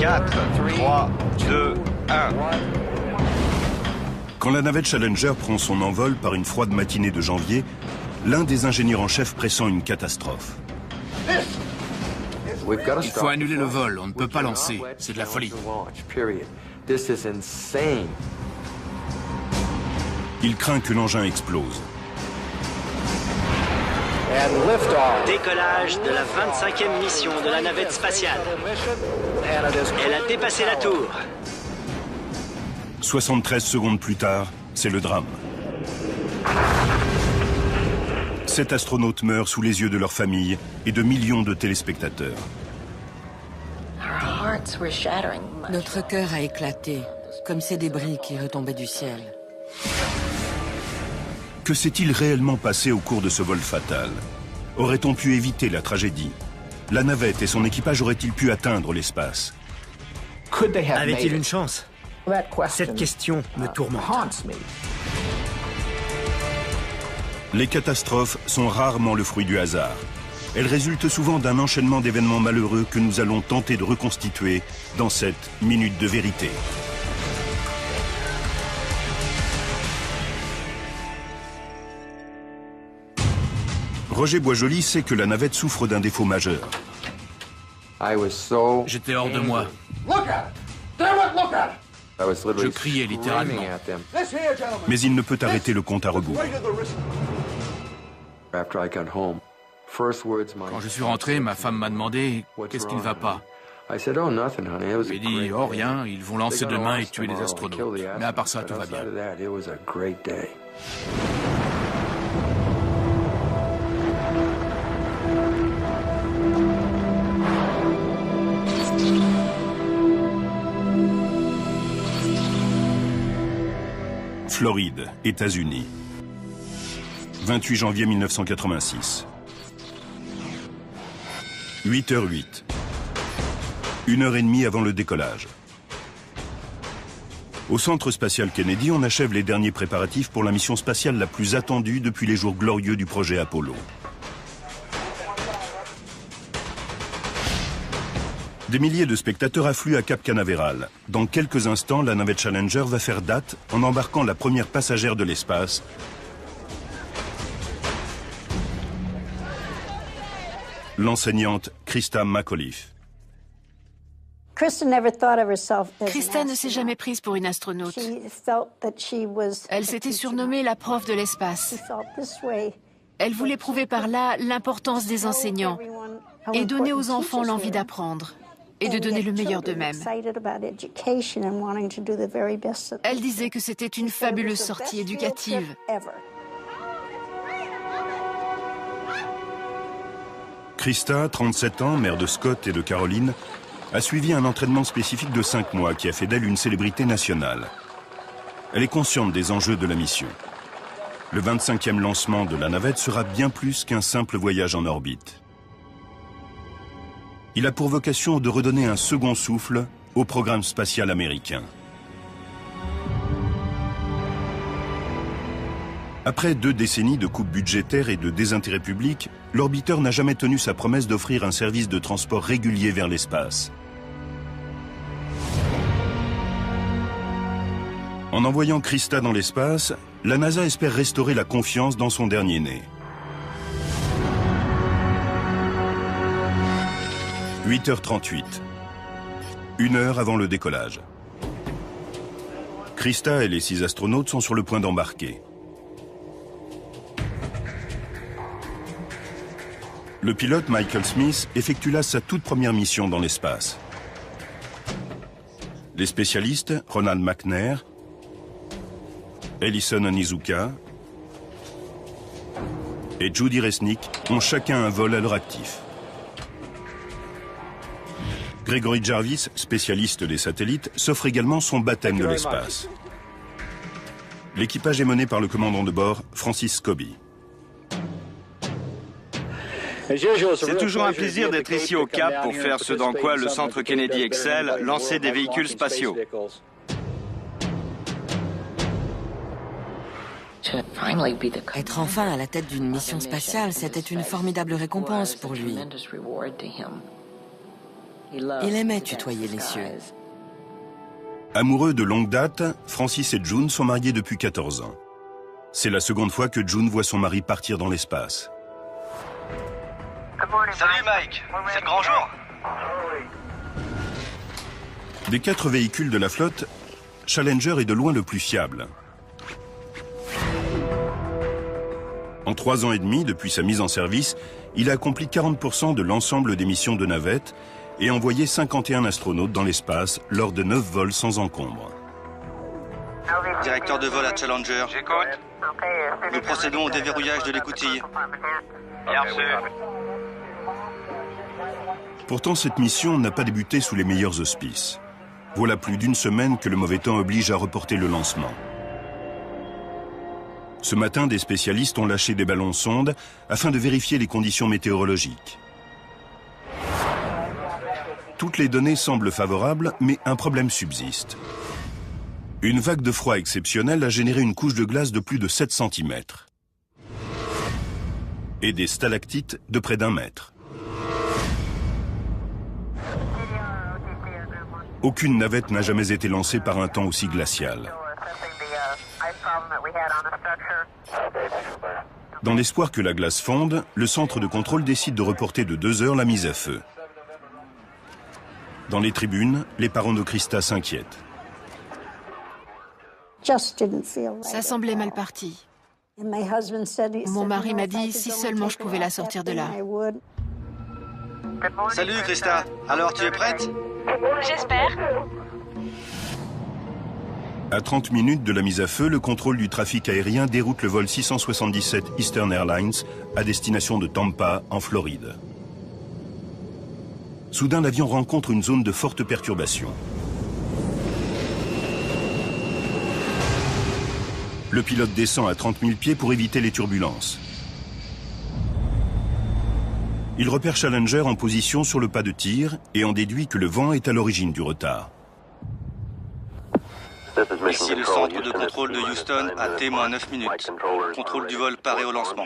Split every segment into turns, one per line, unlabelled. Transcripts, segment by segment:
4, 3, 2, 1.
Quand la navette Challenger prend son envol par une froide matinée de janvier, l'un des ingénieurs en chef pressent une catastrophe.
Il faut annuler le vol, on ne peut pas lancer. C'est de la folie.
Il craint que l'engin explose.
Décollage de la 25e mission de la navette spatiale. Elle a dépassé la tour.
73 secondes plus tard, c'est le drame. 7 astronautes meurent sous les yeux de leur famille et de millions de téléspectateurs.
Notre cœur a éclaté, comme ces débris qui retombaient du ciel.
Que s'est-il réellement passé au cours de ce vol fatal? Aurait-on pu éviter la tragédie? La navette et son équipage auraient-ils pu atteindre l'espace?
Avait-il une chance? Cette question me tourmente.
Les catastrophes sont rarement le fruit du hasard. Elles résultent souvent d'un enchaînement d'événements malheureux que nous allons tenter de reconstituer dans cette Minute de vérité. Roger Boisjoli sait que la navette souffre d'un défaut majeur.
J'étais hors de moi. Je criais littéralement.
Mais il ne peut arrêter le compte à rebours.
Quand je suis rentré, ma femme m'a demandé « Qu'est-ce qui ne va pas ?» J'ai dit « Oh, rien, ils vont lancer demain et tuer les astronautes. Mais à part ça, tout va bien. »
Floride, États-Unis. 28 janvier 1986. 8h08. 1h30 avant le décollage. Au centre spatial Kennedy, on achève les derniers préparatifs pour la mission spatiale la plus attendue depuis les jours glorieux du projet Apollo. Des milliers de spectateurs affluent à Cap Canaveral. Dans quelques instants, la navette Challenger va faire date en embarquant la première passagère de l'espace, l'enseignante Christa McAuliffe.
Christa ne s'est jamais prise pour une astronaute. Elle s'était surnommée la prof de l'espace. Elle voulait prouver par là l'importance des enseignants et donner aux enfants l'envie d'apprendre et de donner le meilleur d'eux-mêmes. Elle disait que c'était une fabuleuse sortie éducative.
Christa, 37 ans, mère de Scott et de Caroline, a suivi un entraînement spécifique de 5 mois qui a fait d'elle une célébrité nationale. Elle est consciente des enjeux de la mission. Le 25e lancement de la navette sera bien plus qu'un simple voyage en orbite. Il a pour vocation de redonner un second souffle au programme spatial américain. Après 2 décennies de coupes budgétaires et de désintérêt public, l'orbiteur n'a jamais tenu sa promesse d'offrir un service de transport régulier vers l'espace. En envoyant Christa dans l'espace, la NASA espère restaurer la confiance dans son dernier-né. 8h38. 1 heure avant le décollage. Christa et les 6 astronautes sont sur le point d'embarquer. Le pilote Michael Smith effectue là sa toute première mission dans l'espace. Les spécialistes, Ronald McNair, Ellison Onizuka et Judy Resnick, ont chacun un vol à leur actif. Gregory Jarvis, spécialiste des satellites, s'offre également son baptême de l'espace. L'équipage est mené par le commandant de bord, Francis Scobie.
C'est toujours un plaisir d'être ici au Cap pour faire ce dans quoi le Centre Kennedy excelle, lancer des véhicules spatiaux.
Être enfin à la tête d'une mission spatiale, c'était une formidable récompense pour lui. Il aimait tutoyer les cieux.
Amoureux de longue date, Francis et June sont mariés depuis 14 ans. C'est la seconde fois que June voit son mari partir dans l'espace.
Salut Mike, c'est le grand jour.
Des 4 véhicules de la flotte, Challenger est de loin le plus fiable. En 3 ans et demi, depuis sa mise en service, il a accompli 40% de l'ensemble des missions de navette et envoyé 51 astronautes dans l'espace lors de 9 vols sans encombre.
Directeur de vol à Challenger.
J'écoute.
Nous procédons au déverrouillage de l'écoutille.
Bien reçu.
Pourtant, cette mission n'a pas débuté sous les meilleurs auspices. Voilà plus d'une semaine que le mauvais temps oblige à reporter le lancement. Ce matin, des spécialistes ont lâché des ballons sondes afin de vérifier les conditions météorologiques. Toutes les données semblent favorables, mais un problème subsiste. Une vague de froid exceptionnelle a généré une couche de glace de plus de 7 cm. Et des stalactites de près d'1 mètre. Aucune navette n'a jamais été lancée par un temps aussi glacial. Dans l'espoir que la glace fonde, le centre de contrôle décide de reporter de 2 heures la mise à feu. Dans les tribunes, les parents de Krista s'inquiètent.
Ça semblait mal parti. Mon mari m'a dit si seulement je pouvais la sortir de là.
Salut Krista, alors tu es prête?
J'espère.
À 30 minutes de la mise à feu, le contrôle du trafic aérien déroute le vol 677 Eastern Airlines à destination de Tampa, en Floride. Soudain, l'avion rencontre une zone de forte perturbation. Le pilote descend à 30 000 pieds pour éviter les turbulences. Il repère Challenger en position sur le pas de tir et en déduit que le vent est à l'origine du retard.
Ici le centre de contrôle de Houston à T-9 minutes. Contrôle du vol paré au lancement.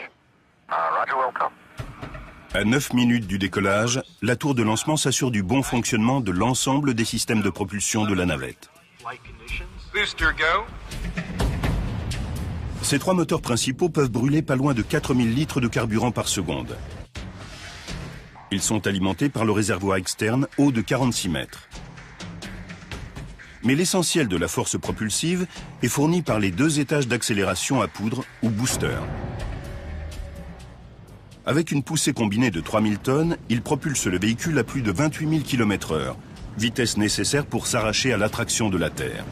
À 9 minutes du décollage, la tour de lancement s'assure du bon fonctionnement de l'ensemble des systèmes de propulsion de la navette.
Booster go.
Ces 3 moteurs principaux peuvent brûler pas loin de 4000 litres de carburant par seconde. Ils sont alimentés par le réservoir externe haut de 46 mètres. Mais l'essentiel de la force propulsive est fourni par les 2 étages d'accélération à poudre ou booster. Avec une poussée combinée de 3000 tonnes, il propulse le véhicule à plus de 28 000 km/h, vitesse nécessaire pour s'arracher à l'attraction de la Terre.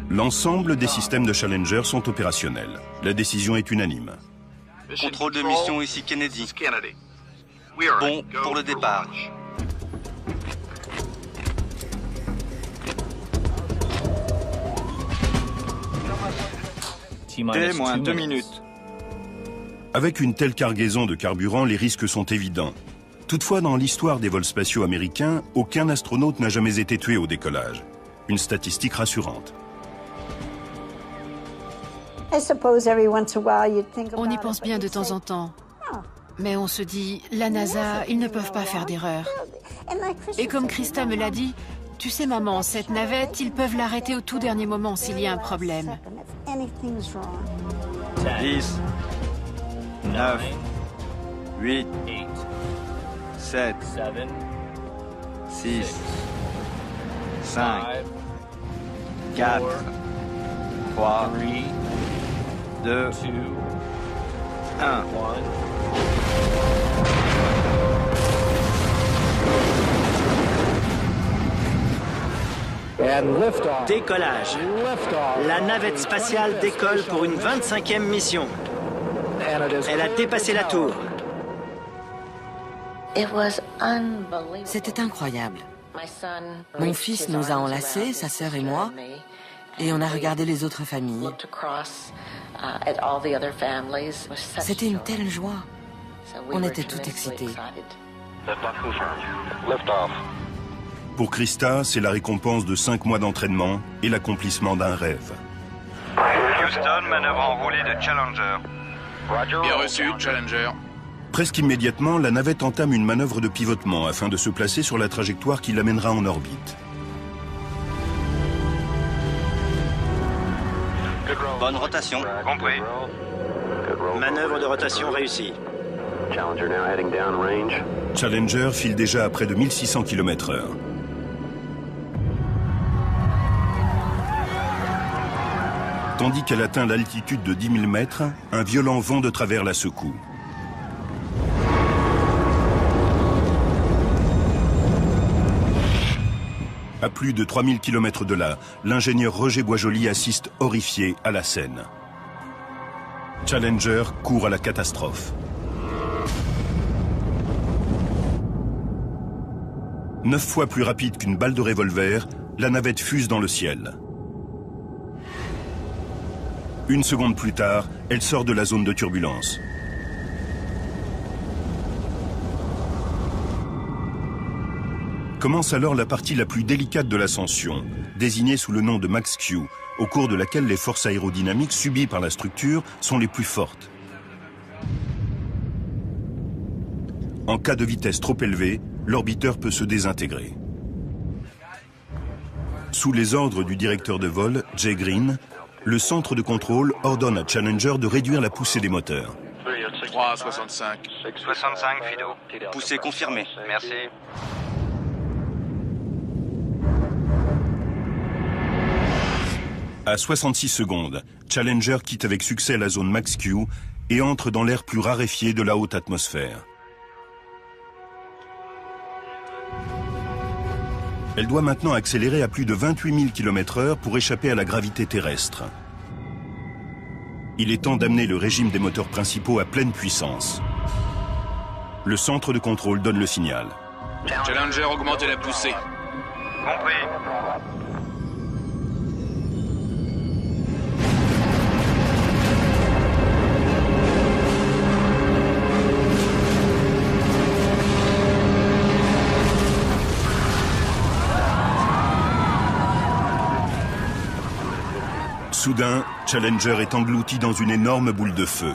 L'ensemble des systèmes de Challenger sont opérationnels. La décision est unanime.
Contrôle de mission ici Kennedy. Bon pour le départ.
T-2 minutes.
Avec une telle cargaison de carburant, les risques sont évidents. Toutefois, dans l'histoire des vols spatiaux américains, aucun astronaute n'a jamais été tué au décollage. Une statistique rassurante.
On y pense bien de temps en temps. Mais on se dit, la NASA, ils ne peuvent pas faire d'erreur. Et comme Krista me l'a dit, tu sais maman, cette navette, ils peuvent l'arrêter au tout dernier moment s'il y a un problème.
10, 9, 8, 7, 6, 5, 4, 3, 2, 1.
Décollage. La navette spatiale décolle pour une 25e mission. Elle a dépassé la tour.
C'était incroyable. Mon fils nous a enlacés, sa sœur et moi, et on a regardé les autres familles. C'était une telle joie. On était tout excités.
Pour Krista, c'est la récompense de 5 mois d'entraînement et l'accomplissement d'un rêve.
Houston, manœuvre enroulée de Challenger.
Bien reçu, Challenger.
Presque immédiatement, la navette entame une manœuvre de pivotement afin de se placer sur la trajectoire qui l'amènera en orbite.
Bonne rotation.
Compris.
Manœuvre de rotation réussie.
Challenger file déjà à près de 1600 km/h. Tandis qu'elle atteint l'altitude de 10 000 mètres, un violent vent de travers la secoue. À plus de 3000 km de là, l'ingénieur Roger Boisjoli assiste horrifié à la scène. Challenger court à la catastrophe. 9 fois plus rapide qu'une balle de revolver, la navette fuse dans le ciel. Une seconde plus tard, elle sort de la zone de turbulence. Commence alors la partie la plus délicate de l'ascension, désignée sous le nom de Max Q, au cours de laquelle les forces aérodynamiques subies par la structure sont les plus fortes. En cas de vitesse trop élevée, l'orbiteur peut se désintégrer. Sous les ordres du directeur de vol, Jay Green, le centre de contrôle ordonne à Challenger de réduire la poussée des moteurs.
3 à 65.
65, Fido.
Poussée confirmée.
Merci.
À 66 secondes, Challenger quitte avec succès la zone Max Q et entre dans l'air plus raréfié de la haute atmosphère. Elle doit maintenant accélérer à plus de 28 000 km/h pour échapper à la gravité terrestre. Il est temps d'amener le régime des moteurs principaux à pleine puissance. Le centre de contrôle donne le signal.
Challenger, augmentez la poussée.
Compris.
Soudain, Challenger est englouti dans une énorme boule de feu.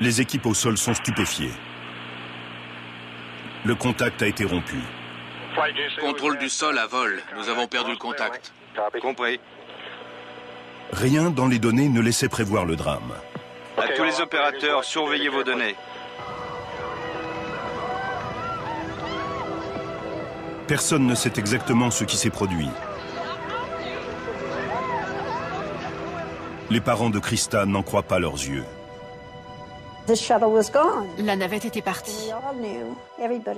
Les équipes au sol sont stupéfiées. Le contact a été rompu.
Contrôle du sol à vol. Nous avons perdu le contact.
Compris.
Rien dans les données ne laissait prévoir le drame.
À tous les opérateurs, surveillez vos données.
Personne ne sait exactement ce qui s'est produit. Les parents de Krista n'en croient pas leurs yeux.
La navette était partie.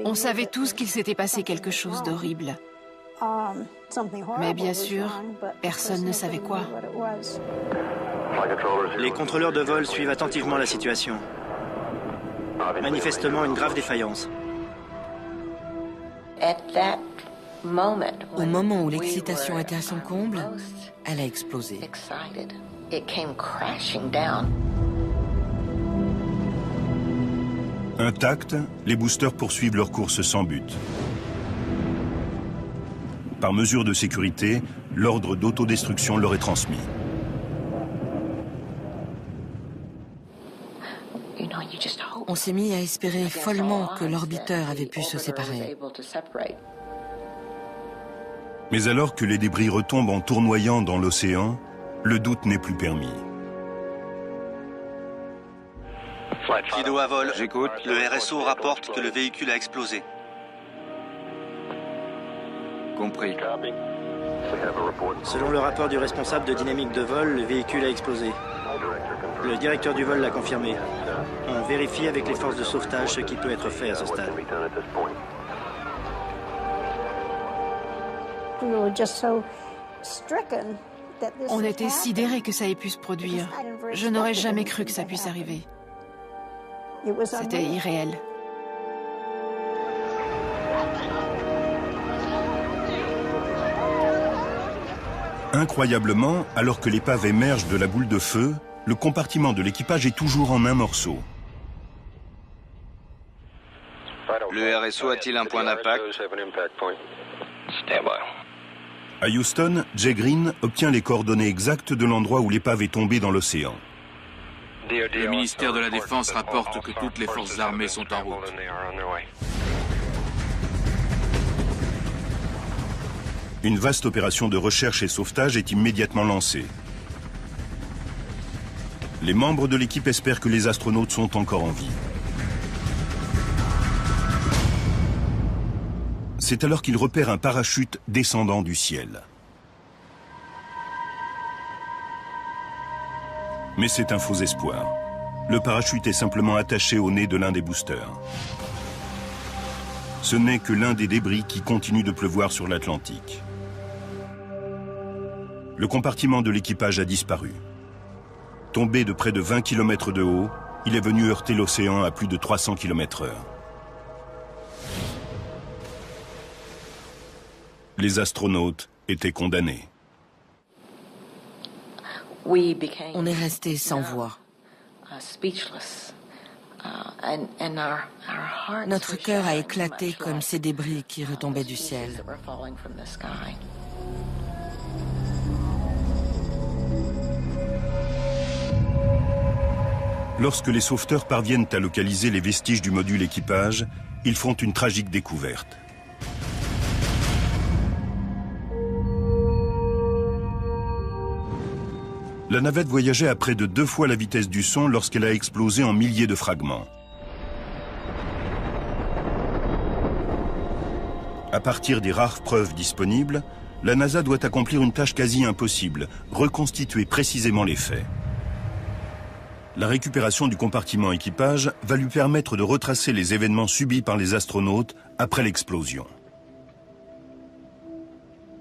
On savait tous qu'il s'était passé quelque chose d'horrible. Mais bien sûr, personne ne savait quoi.
Les contrôleurs de vol suivent attentivement la situation. Manifestement une grave défaillance.
Au moment où l'excitation était à son comble, elle a explosé.
Intacts, les boosters poursuivent leur course sans but. Par mesure de sécurité, l'ordre d'autodestruction leur est transmis.
On s'est mis à espérer follement que l'orbiteur avait pu se séparer.
Mais alors que les débris retombent en tournoyant dans l'océan, le doute n'est plus permis.
Fido à vol.
J'écoute.
Le RSO rapporte que le véhicule a explosé.
Compris.
Selon le rapport du responsable de dynamique de vol, le véhicule a explosé. Le directeur du vol l'a confirmé. On vérifie avec les forces de sauvetage ce qui peut être fait à ce stade.
On était sidérés que ça ait pu se produire. Je n'aurais jamais cru que ça puisse arriver. C'était irréel.
Incroyablement, alors que l'épave émerge de la boule de feu, le compartiment de l'équipage est toujours en un morceau.
Le RSO a-t-il un point d'impact?
À Houston, Jay Green obtient les coordonnées exactes de l'endroit où l'épave est tombée dans l'océan.
Le ministère de la Défense rapporte que toutes les forces armées sont en route.
Une vaste opération de recherche et sauvetage est immédiatement lancée. Les membres de l'équipe espèrent que les astronautes sont encore en vie. C'est alors qu'ils repèrent un parachute descendant du ciel. Mais c'est un faux espoir. Le parachute est simplement attaché au nez de l'un des boosters. Ce n'est que l'un des débris qui continue de pleuvoir sur l'Atlantique. Le compartiment de l'équipage a disparu. Tombé de près de 20 km de haut, il est venu heurter l'océan à plus de 300 km/h. Les astronautes étaient condamnés.
On est resté sans voix. Notre cœur a éclaté comme ces débris qui retombaient du ciel.
Lorsque les sauveteurs parviennent à localiser les vestiges du module équipage, ils font une tragique découverte. La navette voyageait à près de 2 fois la vitesse du son lorsqu'elle a explosé en milliers de fragments. À partir des rares preuves disponibles, la NASA doit accomplir une tâche quasi impossible, reconstituer précisément les faits. La récupération du compartiment équipage va lui permettre de retracer les événements subis par les astronautes après l'explosion.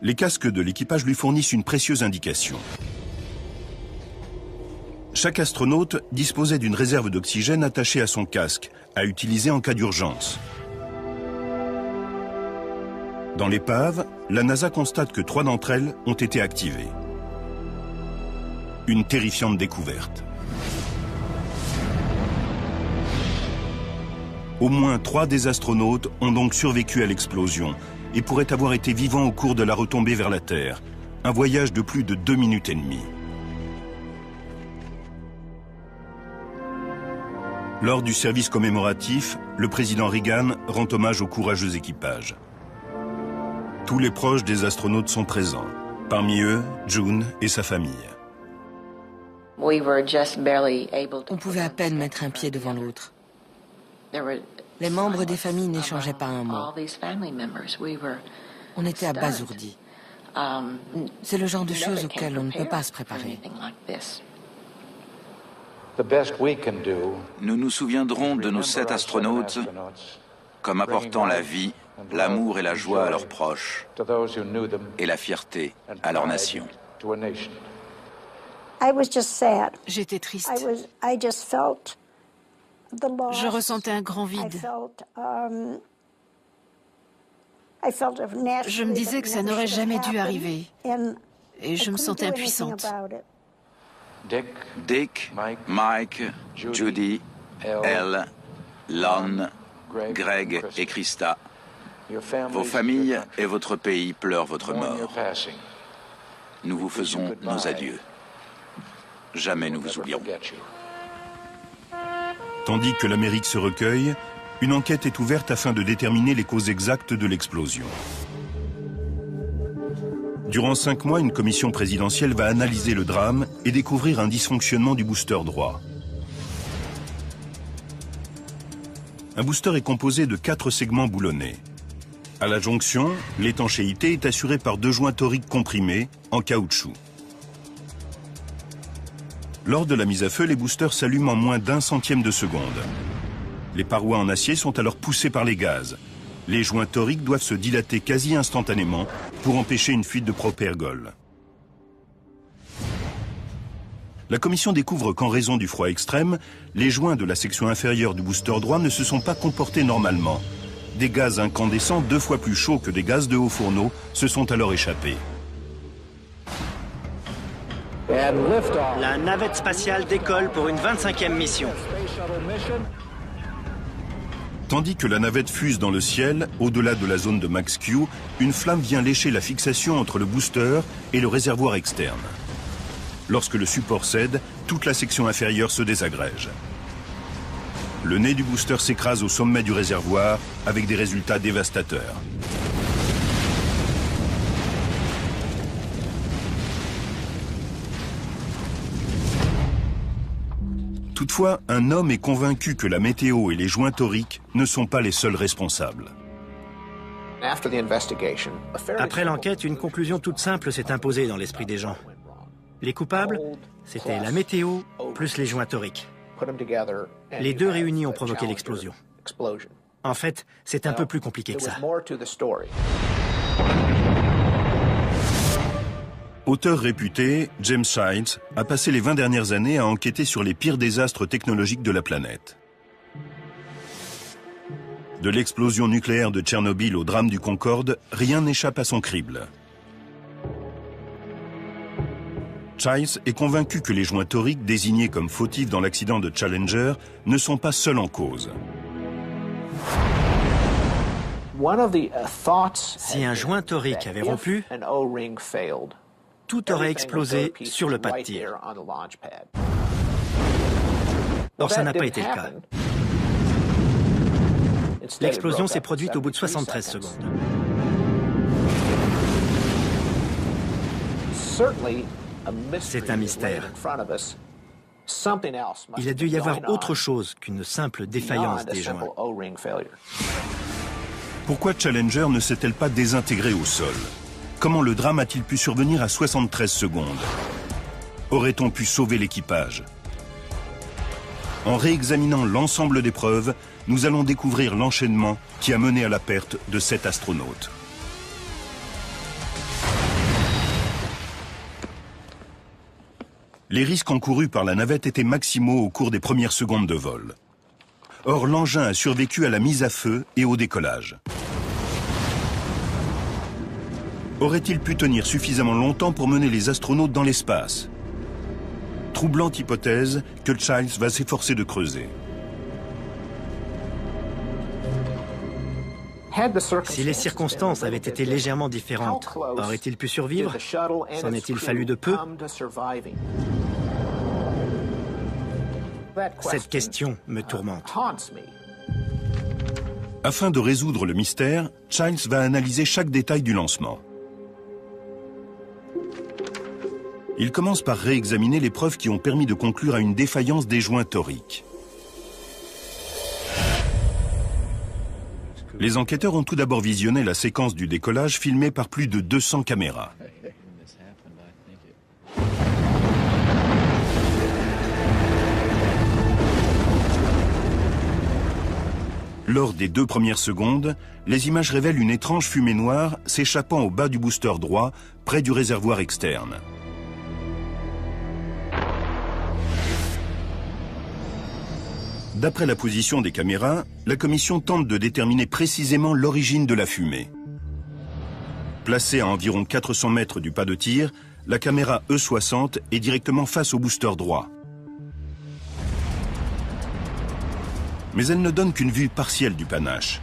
Les casques de l'équipage lui fournissent une précieuse indication. Chaque astronaute disposait d'une réserve d'oxygène attachée à son casque, à utiliser en cas d'urgence. Dans l'épave, la NASA constate que 3 d'entre elles ont été activées. Une terrifiante découverte. Au moins 3 des astronautes ont donc survécu à l'explosion et pourraient avoir été vivants au cours de la retombée vers la Terre. Un voyage de plus de 2 minutes et demie. Lors du service commémoratif, le président Reagan rend hommage au courageux équipage. Tous les proches des astronautes sont présents. Parmi eux, June et sa famille.
On pouvait à peine mettre un pied devant l'autre. Les membres des familles n'échangeaient pas un mot. On était abasourdis. C'est le genre de choses auxquelles on ne peut pas se préparer.
Nous nous souviendrons de nos 7 astronautes comme apportant la vie, l'amour et la joie à leurs proches et la fierté à leur nation.
J'étais triste. Je ressentais un grand vide. Je me disais que ça n'aurait jamais dû arriver. Et je me sentais impuissante.
Dick, Mike, Judy, Elle, Lon, Greg et Krista, vos familles et votre pays pleurent votre mort. Nous vous faisons nos adieux. Jamais nous vous oublierons.
Tandis que l'Amérique se recueille, une enquête est ouverte afin de déterminer les causes exactes de l'explosion. Durant 5 mois, une commission présidentielle va analyser le drame et découvrir un dysfonctionnement du booster droit. Un booster est composé de 4 segments boulonnés. À la jonction, l'étanchéité est assurée par 2 joints toriques comprimés en caoutchouc. Lors de la mise à feu, les boosters s'allument en moins d'1 centième de seconde. Les parois en acier sont alors poussées par les gaz. Les joints toriques doivent se dilater quasi instantanément pour empêcher une fuite de propergol. La commission découvre qu'en raison du froid extrême, les joints de la section inférieure du booster droit ne se sont pas comportés normalement. Des gaz incandescents 2 fois plus chauds que des gaz de haut fourneau se sont alors échappés.
La navette spatiale décolle pour une 25e mission.
Tandis que la navette fuse dans le ciel, au-delà de la zone de Max Q, une flamme vient lécher la fixation entre le booster et le réservoir externe. Lorsque le support cède, toute la section inférieure se désagrège. Le nez du booster s'écrase au sommet du réservoir avec des résultats dévastateurs. Toutefois, un homme est convaincu que la météo et les joints toriques ne sont pas les seuls responsables.
Après l'enquête, une conclusion toute simple s'est imposée dans l'esprit des gens. Les coupables, c'était la météo plus les joints toriques. Les deux réunis ont provoqué l'explosion. En fait, c'est un peu plus compliqué que ça.
Auteur réputé, James Childs a passé les 20 dernières années à enquêter sur les pires désastres technologiques de la planète. De l'explosion nucléaire de Tchernobyl au drame du Concorde, rien n'échappe à son crible. Childs est convaincu que les joints toriques désignés comme fautifs dans l'accident de Challenger ne sont pas seuls en cause.
Si un joint torique avait rompu, tout aurait explosé sur le pas de tir. Or, ça n'a pas été le cas. L'explosion s'est produite au bout de 73 secondes. C'est un mystère. Il a dû y avoir autre chose qu'une simple défaillance des joints.
Pourquoi Challenger ne s'est-elle pas désintégrée au sol? Comment le drame a-t-il pu survenir à 73 secondes? Aurait-on pu sauver l'équipage? En réexaminant l'ensemble des preuves, nous allons découvrir l'enchaînement qui a mené à la perte de 7 astronautes. Les risques encourus par la navette étaient maximaux au cours des premières secondes de vol. Or, l'engin a survécu à la mise à feu et au décollage. Aurait-il pu tenir suffisamment longtemps pour mener les astronautes dans l'espace? Troublante hypothèse que Childs va s'efforcer de creuser.
Si les circonstances avaient été légèrement différentes, aurait-il pu survivre? S'en est-il fallu de peu? Cette question me tourmente.
Afin de résoudre le mystère, Childs va analyser chaque détail du lancement. Il commence par réexaminer les preuves qui ont permis de conclure à une défaillance des joints toriques. Les enquêteurs ont tout d'abord visionné la séquence du décollage filmée par plus de 200 caméras. Lors des 2 premières secondes, les images révèlent une étrange fumée noire s'échappant au bas du booster droit, près du réservoir externe. D'après la position des caméras, la commission tente de déterminer précisément l'origine de la fumée. Placée à environ 400 mètres du pas de tir, la caméra E60 est directement face au booster droit. Mais elle ne donne qu'une vue partielle du panache.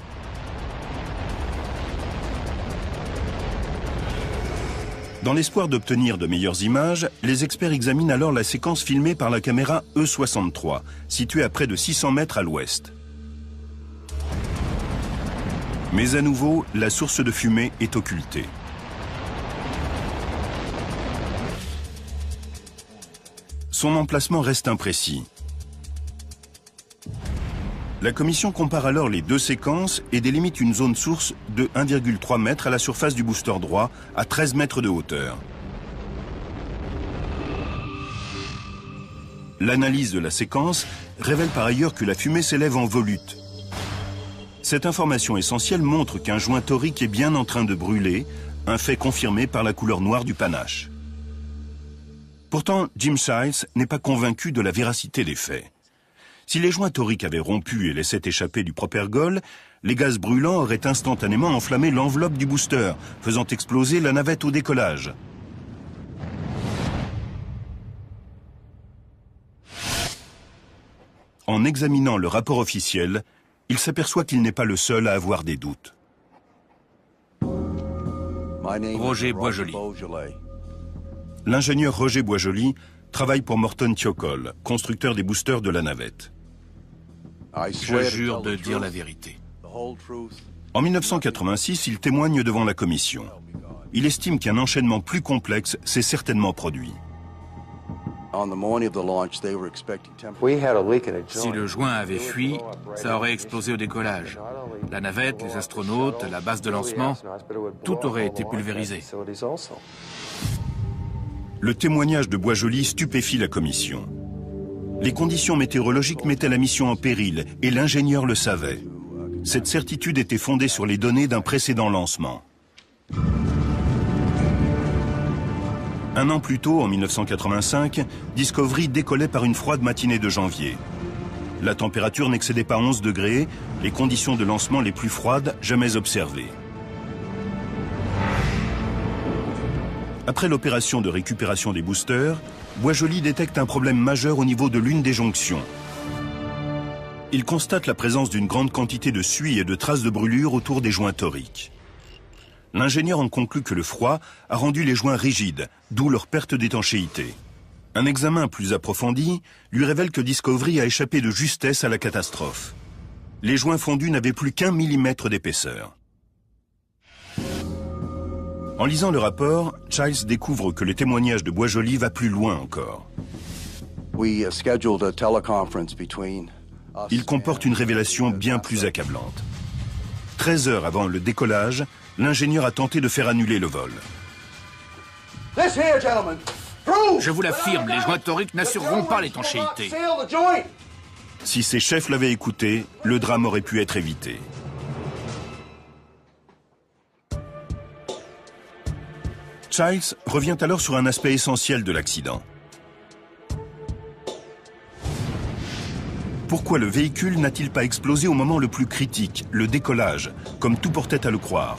Dans l'espoir d'obtenir de meilleures images, les experts examinent alors la séquence filmée par la caméra E63, située à près de 600 mètres à l'ouest. Mais à nouveau, la source de fumée est occultée. Son emplacement reste imprécis. La commission compare alors les 2 séquences et délimite une zone source de 1,3 m à la surface du booster droit, à 13 mètres de hauteur. L'analyse de la séquence révèle par ailleurs que la fumée s'élève en volute. Cette information essentielle montre qu'un joint torique est bien en train de brûler, un fait confirmé par la couleur noire du panache. Pourtant, Jim Childs n'est pas convaincu de la véracité des faits. Si les joints toriques avaient rompu et laissaient échapper du propergol, les gaz brûlants auraient instantanément enflammé l'enveloppe du booster, faisant exploser la navette au décollage. En examinant le rapport officiel, il s'aperçoit qu'il n'est pas le seul à avoir des doutes.
Roger Boisjoli.
L'ingénieur Roger Boisjoli travaille pour Morton Thiokol, constructeur des boosters de la navette.
Je jure de dire la vérité.
En 1986, il témoigne devant la commission. Il estime qu'un enchaînement plus complexe s'est certainement produit.
Si le joint avait fui, ça aurait explosé au décollage. La navette, les astronautes, la base de lancement, tout aurait été pulvérisé.
Le témoignage de Boisjoli stupéfie la commission. Les conditions météorologiques mettaient la mission en péril et l'ingénieur le savait. Cette certitude était fondée sur les données d'un précédent lancement. Un an plus tôt, en 1985, Discovery décollait par une froide matinée de janvier. La température n'excédait pas 11 degrés, les conditions de lancement les plus froides jamais observées. Après l'opération de récupération des boosters, Boisjoli détecte un problème majeur au niveau de l'une des jonctions. Il constate la présence d'une grande quantité de suie et de traces de brûlure autour des joints toriques. L'ingénieur en conclut que le froid a rendu les joints rigides, d'où leur perte d'étanchéité. Un examen plus approfondi lui révèle que Discovery a échappé de justesse à la catastrophe. Les joints fondus n'avaient plus qu'1 millimètre d'épaisseur. En lisant le rapport, Childs découvre que le témoignage de Boisjoli va plus loin encore. Il comporte une révélation bien plus accablante. 13 heures avant le décollage, l'ingénieur a tenté de faire annuler le vol.
Je vous l'affirme, les joints toriques n'assureront pas l'étanchéité.
Si ses chefs l'avaient écouté, le drame aurait pu être évité. Childs revient alors sur un aspect essentiel de l'accident. Pourquoi le véhicule n'a-t-il pas explosé au moment le plus critique, le décollage, comme tout portait à le croire?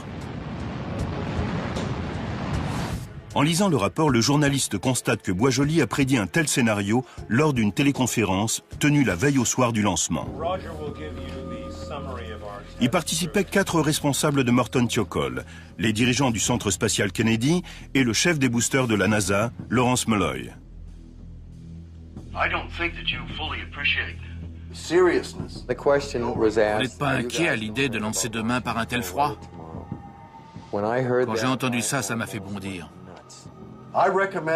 En lisant le rapport, le journaliste constate que Boisjoli a prédit un tel scénario lors d'une téléconférence tenue la veille au soir du lancement. Y participaient 4 responsables de Morton Thiokol, les dirigeants du Centre spatial Kennedy et le chef des boosters de la NASA, Lawrence Mulloy.
Vous n'êtes pas inquiet à l'idée de lancer demain par un tel froid? Quand j'ai entendu ça, ça m'a fait bondir.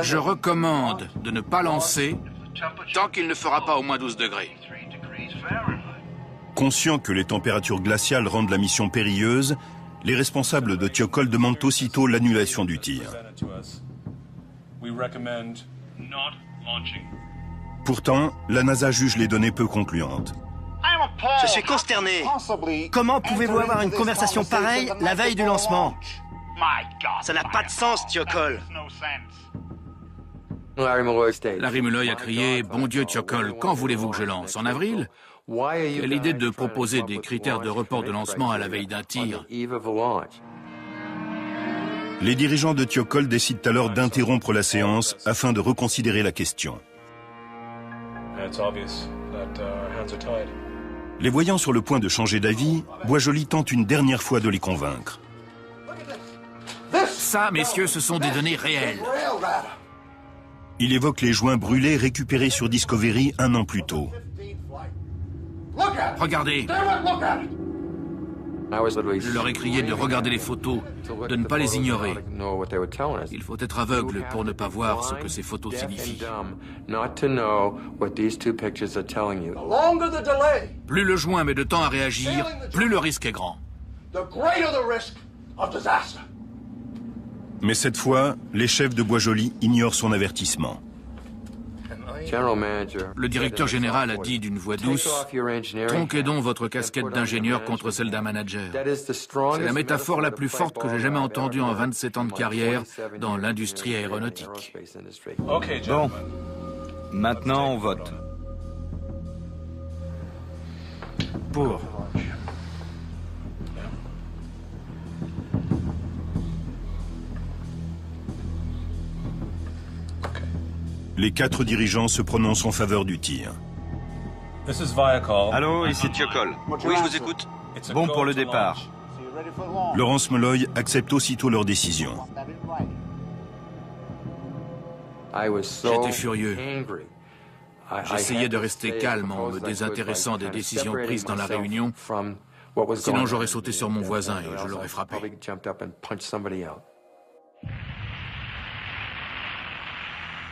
Je recommande de ne pas lancer tant qu'il ne fera pas au moins 12 degrés.
Conscients que les températures glaciales rendent la mission périlleuse, les responsables de Thiokol demandent aussitôt l'annulation du tir. Pourtant, la NASA juge les données peu concluantes.
Je suis consterné.
Comment pouvez-vous avoir une conversation pareille la veille du lancement?
Ça n'a pas de sens, Thiokol.
Larry Mulloy a crié « Bon Dieu, Thiokol, quand voulez-vous que je lance? En avril ?» Quelle idée de proposer des critères de report de lancement à la veille d'un tir.
Les dirigeants de Thiokol décident alors d'interrompre la séance afin de reconsidérer la question. Les voyant sur le point de changer d'avis, Boisjoli tente une dernière fois de les convaincre.
Ça, messieurs, ce sont des données réelles.
Il évoque les joints brûlés récupérés sur Discovery un an plus tôt.
Regardez. Je leur ai crié de regarder les photos, de ne pas les ignorer. Il faut être aveugle pour ne pas voir ce que ces photos signifient. Plus le joint met de temps à réagir, plus le risque est grand.
Mais cette fois, les chefs de Boisjoli ignorent son avertissement.
Le directeur général a dit d'une voix douce « Tronquez donc votre casquette d'ingénieur contre celle d'un manager ». C'est la métaphore la plus forte que j'ai jamais entendue en 27 ans de carrière dans l'industrie aéronautique.
Bon, maintenant on vote.
Pour.
Les 4 dirigeants se prononcent en faveur du tir.
Allô, ici Thiokol.
Oui, je vous écoute.
Bon pour le départ.
Lawrence Mulloy accepte aussitôt leur décision.
J'étais furieux. J'essayais de rester calme en me désintéressant des décisions prises dans la réunion, sinon j'aurais sauté sur mon voisin et je l'aurais frappé.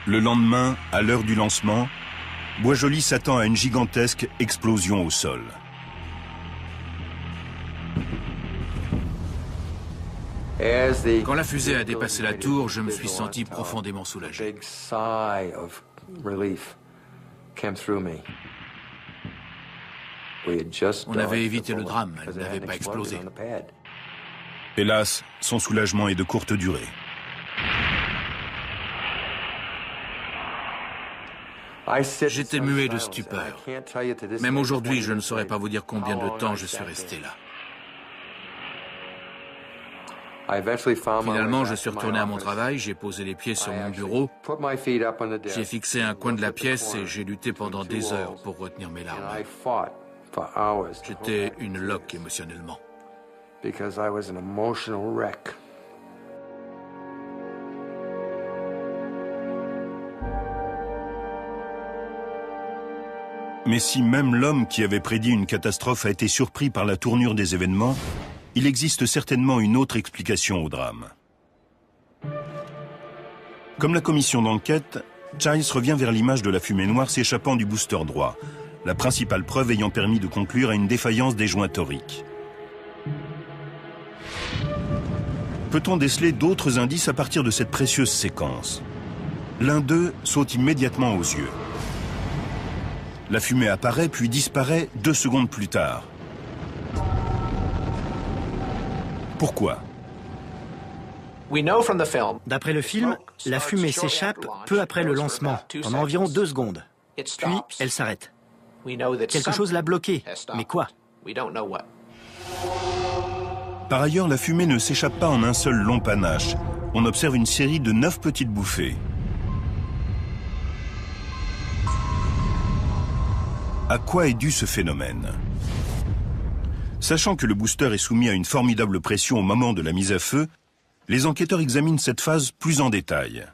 Le lendemain, à l'heure du lancement, Boisjoli s'attend à une gigantesque explosion au sol.
Quand la fusée a dépassé la tour, je me suis senti profondément soulagé. On avait évité le drame, elle n'avait pas explosé.
Hélas, son soulagement est de courte durée.
J'étais muet de stupeur. Même aujourd'hui, je ne saurais pas vous dire combien de temps je suis resté là. Finalement, je suis retourné à mon travail, j'ai posé les pieds sur mon bureau, j'ai fixé un coin de la pièce et j'ai lutté pendant des heures pour retenir mes larmes. J'étais une loque émotionnellement.
Mais si même l'homme qui avait prédit une catastrophe a été surpris par la tournure des événements, il existe certainement une autre explication au drame. Comme la commission d'enquête, Childs revient vers l'image de la fumée noire s'échappant du booster droit, la principale preuve ayant permis de conclure à une défaillance des joints toriques. Peut-on déceler d'autres indices à partir de cette précieuse séquence? L'un d'eux saute immédiatement aux yeux. La fumée apparaît puis disparaît 2 secondes plus tard. Pourquoi?
D'après le film, la fumée s'échappe peu après le lancement, pendant environ 2 secondes. Puis, elle s'arrête. Quelque chose l'a bloquée, mais quoi?
Par ailleurs, la fumée ne s'échappe pas en un seul long panache. On observe une série de 9 petites bouffées. À quoi est dû ce phénomène? Sachant que le booster est soumis à une formidable pression au moment de la mise à feu, les enquêteurs examinent cette phase plus en détail.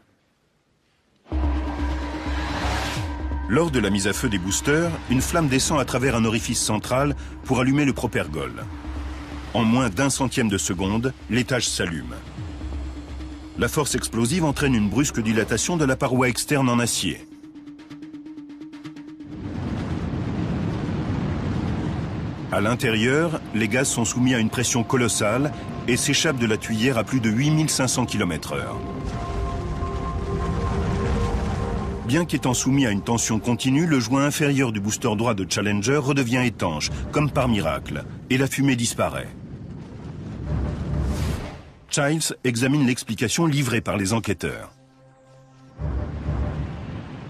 Lors de la mise à feu des boosters, une flamme descend à travers un orifice central pour allumer le propergol. En moins d'1 centième de seconde, l'étage s'allume. La force explosive entraîne une brusque dilatation de la paroi externe en acier. À l'intérieur, les gaz sont soumis à une pression colossale et s'échappent de la tuyère à plus de 8500 km/h. Bien qu'étant soumis à une tension continue, le joint inférieur du booster droit de Challenger redevient étanche, comme par miracle, et la fumée disparaît. Childs examine l'explication livrée par les enquêteurs.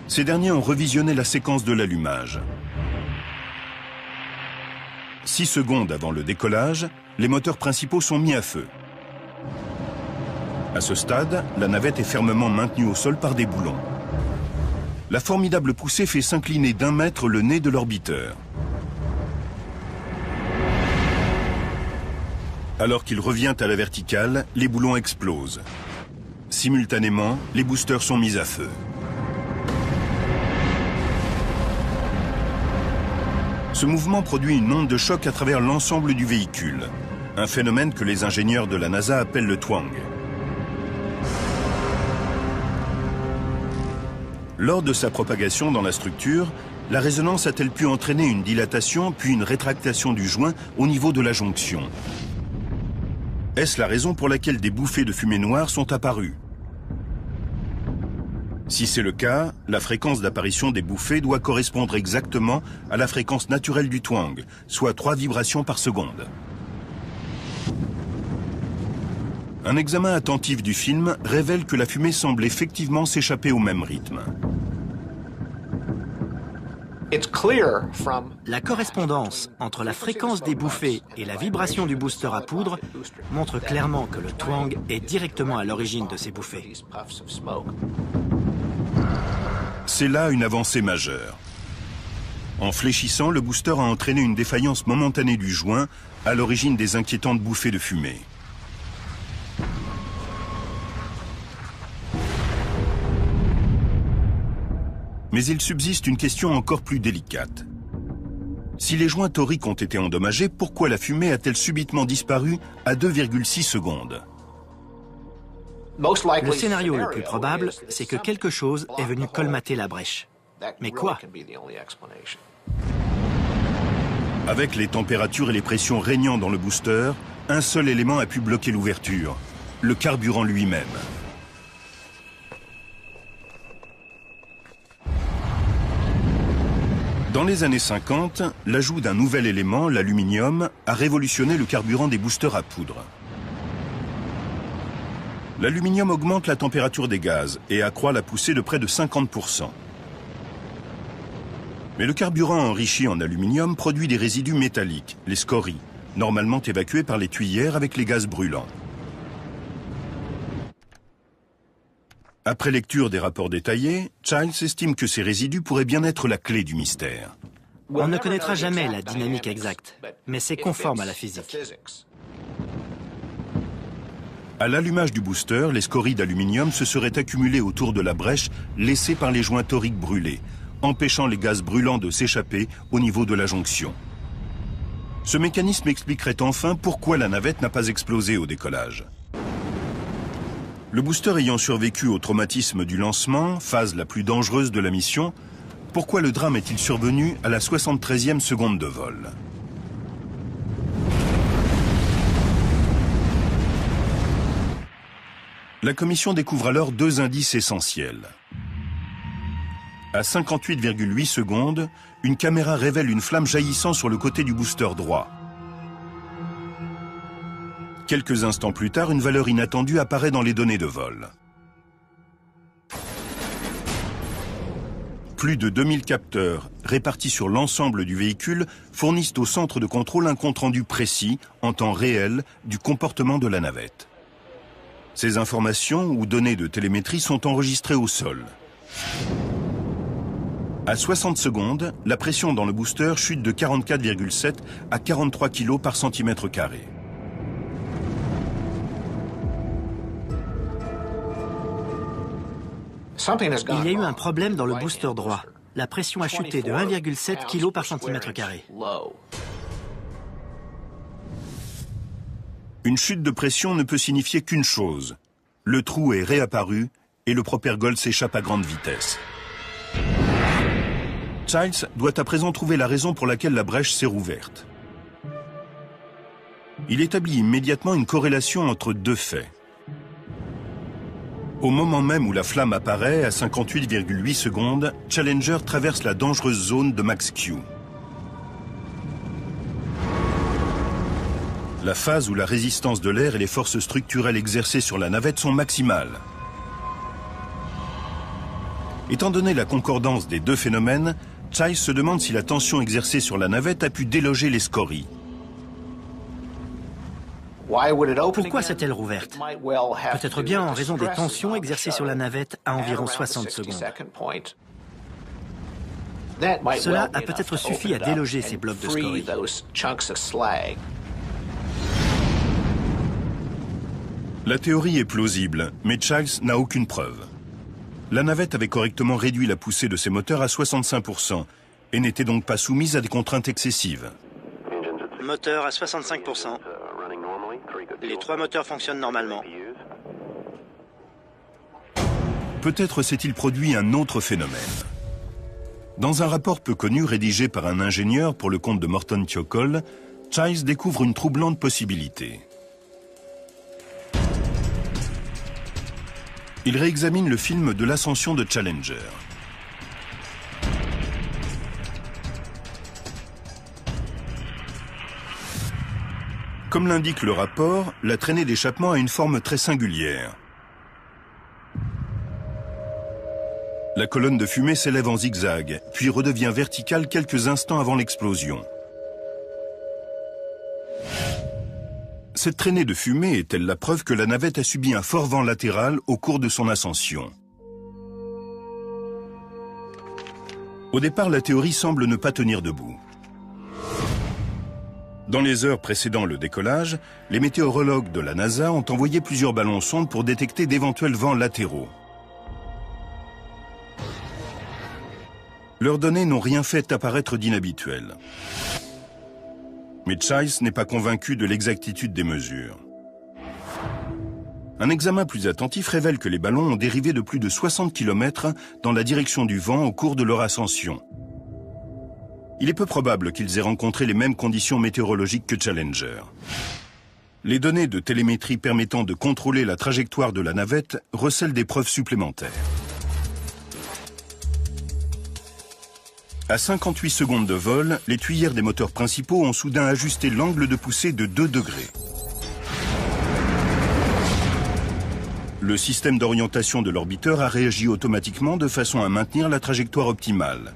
Ces derniers ont revisionné la séquence de l'allumage. 6 secondes avant le décollage, les moteurs principaux sont mis à feu. À ce stade, la navette est fermement maintenue au sol par des boulons. La formidable poussée fait s'incliner d'1 mètre le nez de l'orbiteur. Alors qu'il revient à la verticale, les boulons explosent. Simultanément, les boosters sont mis à feu. Ce mouvement produit une onde de choc à travers l'ensemble du véhicule, un phénomène que les ingénieurs de la NASA appellent le twang. Lors de sa propagation dans la structure, la résonance a-t-elle pu entraîner une dilatation puis une rétractation du joint au niveau de la jonction? Est-ce la raison pour laquelle des bouffées de fumée noire sont apparues? Si c'est le cas, la fréquence d'apparition des bouffées doit correspondre exactement à la fréquence naturelle du twang, soit 3 vibrations par seconde. Un examen attentif du film révèle que la fumée semble effectivement s'échapper au même rythme.
La correspondance entre la fréquence des bouffées et la vibration du booster à poudre montre clairement que le twang est directement à l'origine de ces bouffées.
C'est là une avancée majeure. En fléchissant, le booster a entraîné une défaillance momentanée du joint à l'origine des inquiétantes bouffées de fumée. Mais il subsiste une question encore plus délicate. Si les joints toriques ont été endommagés, pourquoi la fumée a-t-elle subitement disparu à 2,6 secondes?
Le scénario le plus probable, c'est que quelque chose est venu colmater la brèche. Mais quoi?
Avec les températures et les pressions régnant dans le booster, un seul élément a pu bloquer l'ouverture, le carburant lui-même. Dans les années 50, l'ajout d'un nouvel élément, l'aluminium, a révolutionné le carburant des boosters à poudre. L'aluminium augmente la température des gaz et accroît la poussée de près de 50%. Mais le carburant enrichi en aluminium produit des résidus métalliques, les scories, normalement évacués par les tuyères avec les gaz brûlants. Après lecture des rapports détaillés, Childs estime que ces résidus pourraient bien être la clé du mystère.
On ne connaîtra jamais la dynamique exacte, mais c'est conforme à la physique.
À l'allumage du booster, les scories d'aluminium se seraient accumulées autour de la brèche laissée par les joints toriques brûlés, empêchant les gaz brûlants de s'échapper au niveau de la jonction. Ce mécanisme expliquerait enfin pourquoi la navette n'a pas explosé au décollage. Le booster ayant survécu au traumatisme du lancement, phase la plus dangereuse de la mission, pourquoi le drame est-il survenu à la 73e seconde de vol? La commission découvre alors deux indices essentiels. À 58,8 secondes, une caméra révèle une flamme jaillissant sur le côté du booster droit. Quelques instants plus tard, une valeur inattendue apparaît dans les données de vol. Plus de 2000 capteurs répartis sur l'ensemble du véhicule fournissent au centre de contrôle un compte-rendu précis, en temps réel, du comportement de la navette. Ces informations ou données de télémétrie sont enregistrées au sol. À 60 secondes, la pression dans le booster chute de 44,7 à 43 kg par centimètre carré.
Il y a eu un problème dans le booster droit. La pression a chuté de 1,7 kg par centimètre carré.
Une chute de pression ne peut signifier qu'une chose. Le trou est réapparu et le propergol s'échappe à grande vitesse. Childs doit à présent trouver la raison pour laquelle la brèche s'est rouverte. Il établit immédiatement une corrélation entre deux faits. Au moment même où la flamme apparaît, à 58,8 secondes, Challenger traverse la dangereuse zone de Max Q. La phase où la résistance de l'air et les forces structurelles exercées sur la navette sont maximales. Étant donné la concordance des deux phénomènes, Childs se demande si la tension exercée sur la navette a pu déloger les scories.
Pourquoi s'est-elle rouverte? Peut-être bien en raison des tensions exercées sur la navette à environ 60 secondes. Cela a peut-être suffi à déloger ces blocs de scories.
La théorie est plausible, mais Childs n'a aucune preuve. La navette avait correctement réduit la poussée de ses moteurs à 65% et n'était donc pas soumise à des contraintes excessives.
Moteur à 65%. Les 3 moteurs fonctionnent normalement.
Peut-être s'est-il produit un autre phénomène. Dans un rapport peu connu rédigé par un ingénieur pour le compte de Morton Thiokol, Childs découvre une troublante possibilité. Il réexamine le film de l'ascension de Challenger. Comme l'indique le rapport, la traînée d'échappement a une forme très singulière. La colonne de fumée s'élève en zigzag, puis redevient verticale quelques instants avant l'explosion. Cette traînée de fumée est-elle la preuve que la navette a subi un fort vent latéral au cours de son ascension? Au départ, la théorie semble ne pas tenir debout. Dans les heures précédant le décollage, les météorologues de la NASA ont envoyé plusieurs ballons sondes pour détecter d'éventuels vents latéraux. Leurs données n'ont rien fait apparaître d'inhabituel. Mais Childs n'est pas convaincu de l'exactitude des mesures. Un examen plus attentif révèle que les ballons ont dérivé de plus de 60 km dans la direction du vent au cours de leur ascension. Il est peu probable qu'ils aient rencontré les mêmes conditions météorologiques que Challenger. Les données de télémétrie permettant de contrôler la trajectoire de la navette recèlent des preuves supplémentaires. À 58 secondes de vol, les tuyères des moteurs principaux ont soudain ajusté l'angle de poussée de 2 degrés. Le système d'orientation de l'orbiteur a réagi automatiquement de façon à maintenir la trajectoire optimale.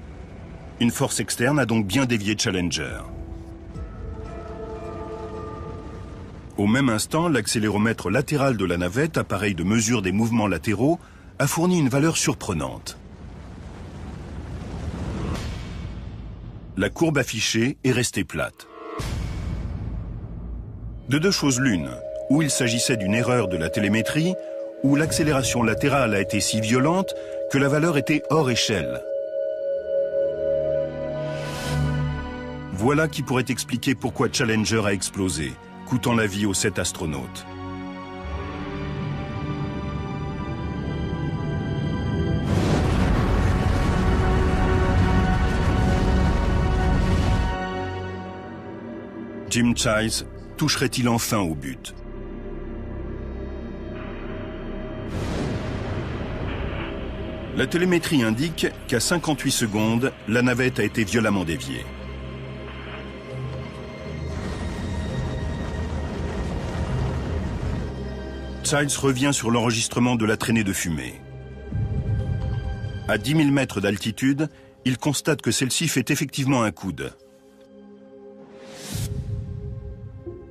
Une force externe a donc bien dévié Challenger. Au même instant, l'accéléromètre latéral de la navette, appareil de mesure des mouvements latéraux, a fourni une valeur surprenante. La courbe affichée est restée plate. De deux choses l'une, ou il s'agissait d'une erreur de la télémétrie, où l'accélération latérale a été si violente que la valeur était hors échelle. Voilà qui pourrait expliquer pourquoi Challenger a explosé, coûtant la vie aux 7 astronautes. Jim Childs toucherait-il enfin au but ? La télémétrie indique qu'à 58 secondes, la navette a été violemment déviée. Childs revient sur l'enregistrement de la traînée de fumée. À 10 000 mètres d'altitude, il constate que celle-ci fait effectivement un coude.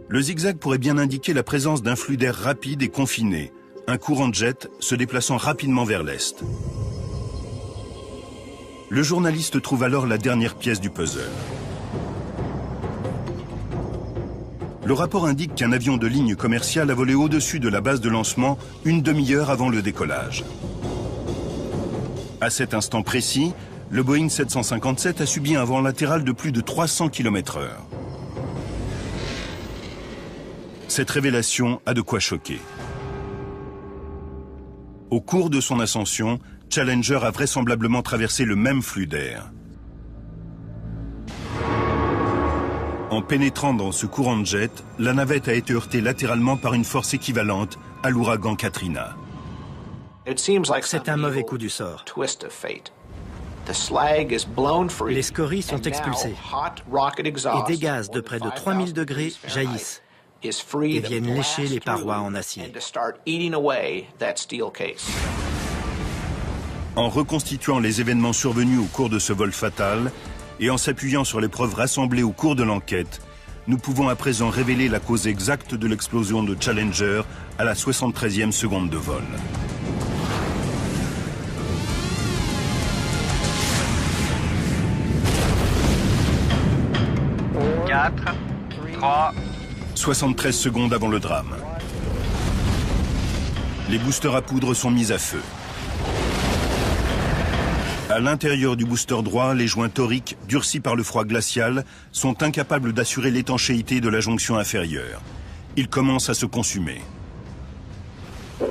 Le zigzag pourrait bien indiquer la présence d'un flux d'air rapide et confiné, un courant de jet se déplaçant rapidement vers l'est. Le journaliste trouve alors la dernière pièce du puzzle. Le rapport indique qu'un avion de ligne commerciale a volé au-dessus de la base de lancement une demi-heure avant le décollage. À cet instant précis, le Boeing 757 a subi un vent latéral de plus de 300 km/h. Cette révélation a de quoi choquer. Au cours de son ascension, Challenger a vraisemblablement traversé le même flux d'air. En pénétrant dans ce courant de jet, la navette a été heurtée latéralement par une force équivalente à l'ouragan Katrina.
C'est un mauvais coup du sort. Les scories sont expulsées et des gaz de près de 3000 degrés jaillissent et viennent lécher les parois en acier.
En reconstituant les événements survenus au cours de ce vol fatal et en s'appuyant sur les preuves rassemblées au cours de l'enquête, nous pouvons à présent révéler la cause exacte de l'explosion de Challenger à la 73e seconde de vol.
Quatre, 3...
73 secondes avant le drame. Les boosters à poudre sont mis à feu. À l'intérieur du booster droit, les joints toriques, durcis par le froid glacial, sont incapables d'assurer l'étanchéité de la jonction inférieure. Ils commencent à se consumer.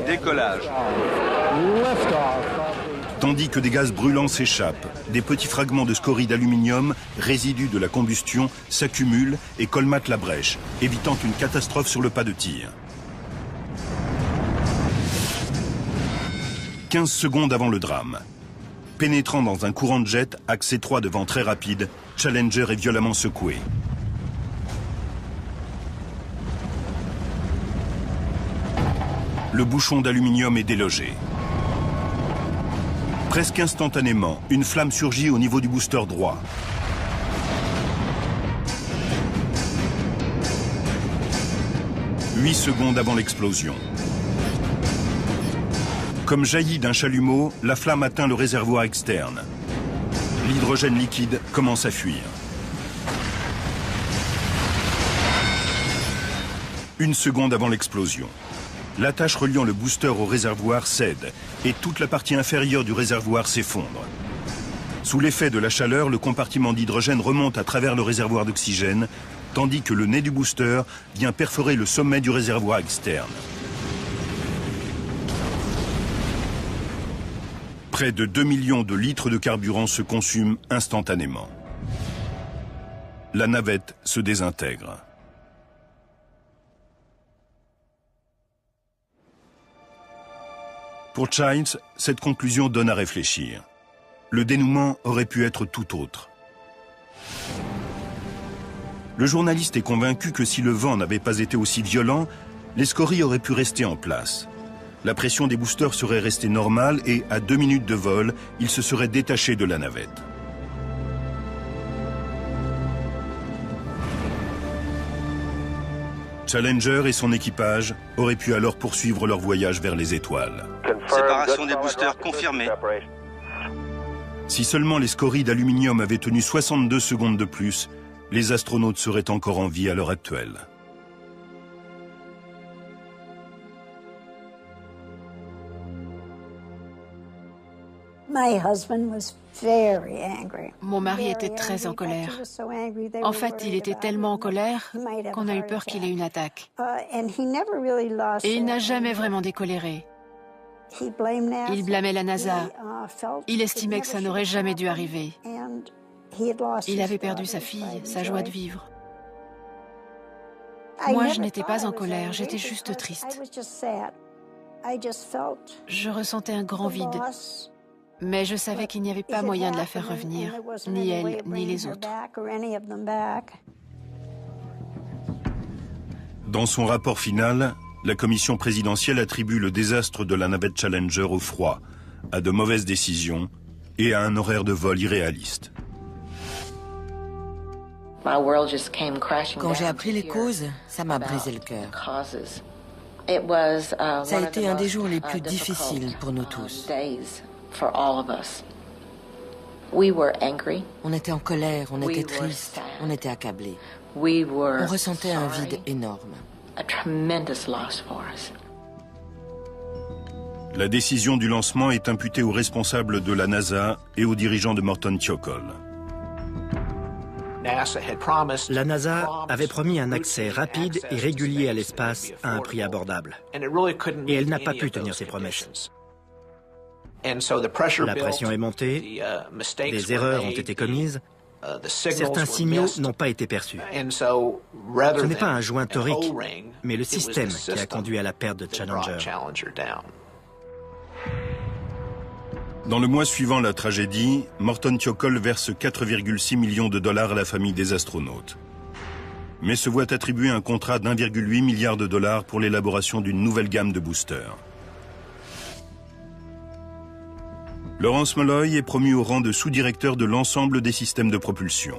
Décollage.
Tandis que des gaz brûlants s'échappent, des petits fragments de scories d'aluminium, résidus de la combustion, s'accumulent et colmatent la brèche, évitant une catastrophe sur le pas de tir. 15 secondes avant le drame. Pénétrant dans un courant de jet, axe étroit de vent très rapide, Challenger est violemment secoué. Le bouchon d'aluminium est délogé. Presque instantanément, une flamme surgit au niveau du booster droit. « 8 secondes avant l'explosion. Comme jaillie d'un chalumeau, la flamme atteint le réservoir externe. L'hydrogène liquide commence à fuir. 1 seconde avant l'explosion. L'attache reliant le booster au réservoir cède et toute la partie inférieure du réservoir s'effondre. Sous l'effet de la chaleur, le compartiment d'hydrogène remonte à travers le réservoir d'oxygène, tandis que le nez du booster vient perforer le sommet du réservoir externe. Près de 2 millions de litres de carburant se consument instantanément. La navette se désintègre. Pour Childs, cette conclusion donne à réfléchir. Le dénouement aurait pu être tout autre. Le journaliste est convaincu que si le vent n'avait pas été aussi violent, les scories auraient pu rester en place. La pression des boosters serait restée normale et, à 2 minutes de vol, ils se seraient détachés de la navette. Challenger et son équipage auraient pu alors poursuivre leur voyage vers les étoiles.
Séparation des boosters confirmée.
Si seulement les scories d'aluminium avaient tenu 62 secondes de plus, les astronautes seraient encore en vie à l'heure actuelle.
Mon mari était très en colère. En fait, il était tellement en colère qu'on a eu peur qu'il ait une attaque. Et il n'a jamais vraiment décoléré. Il blâmait la NASA. Il estimait que ça n'aurait jamais dû arriver. Il avait perdu sa fille, sa joie de vivre. Moi, je n'étais pas en colère, j'étais juste triste. Je ressentais un grand vide. Mais je savais qu'il n'y avait pas moyen de la faire revenir, ni elle, ni les autres.
Dans son rapport final, la commission présidentielle attribue le désastre de la navette Challenger au froid, à de mauvaises décisions et à un horaire de vol irréaliste.
Quand j'ai appris les causes, ça m'a brisé le cœur. Ça a été un des jours les plus difficiles pour nous tous. On était en colère, on était triste, on était accablés. On ressentait un vide énorme.
La décision du lancement est imputée aux responsables de la NASA et aux dirigeants de Morton Thiokol.
La NASA avait promis un accès rapide et régulier à l'espace à un prix abordable. Et elle n'a pas pu tenir ses promesses. La pression est montée, des erreurs ont été commises, certains signaux n'ont pas été perçus. Ce n'est pas un joint torique, mais le système qui a conduit à la perte de Challenger.
Dans le mois suivant la tragédie, Morton Thiokol verse 4,6 millions de dollars à la famille des astronautes. Mais se voit attribuer un contrat d'1,8 milliard de dollars pour l'élaboration d'une nouvelle gamme de boosters. Lawrence Molloy est promu au rang de sous-directeur de l'ensemble des systèmes de propulsion.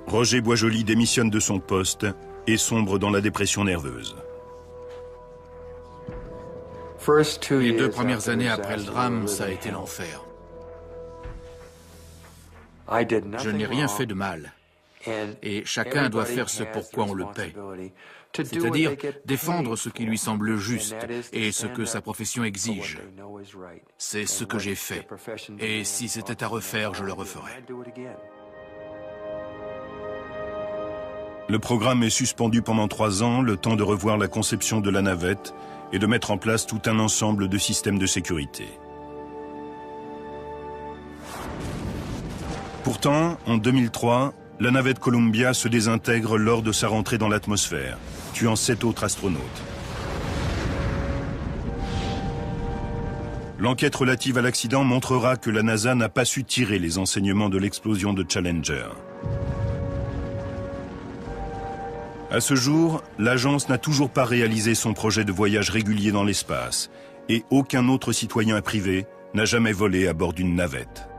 Roger Boisjoli démissionne de son poste et sombre dans la dépression nerveuse.
Les 2 premières années après le drame, ça a été l'enfer. Je n'ai rien fait de mal. Et chacun doit faire ce pourquoi on le paie. C'est-à-dire défendre ce qui lui semble juste et ce que sa profession exige. C'est ce que j'ai fait. Et si c'était à refaire, je le referais.
Le programme est suspendu pendant 3 ans, le temps de revoir la conception de la navette et de mettre en place tout un ensemble de systèmes de sécurité. Pourtant, en 2003, la navette Columbia se désintègre lors de sa rentrée dans l'atmosphère, tuant 7 autres astronautes. L'enquête relative à l'accident montrera que la NASA n'a pas su tirer les enseignements de l'explosion de Challenger. À ce jour, l'agence n'a toujours pas réalisé son projet de voyage régulier dans l'espace et aucun autre citoyen privé n'a jamais volé à bord d'une navette.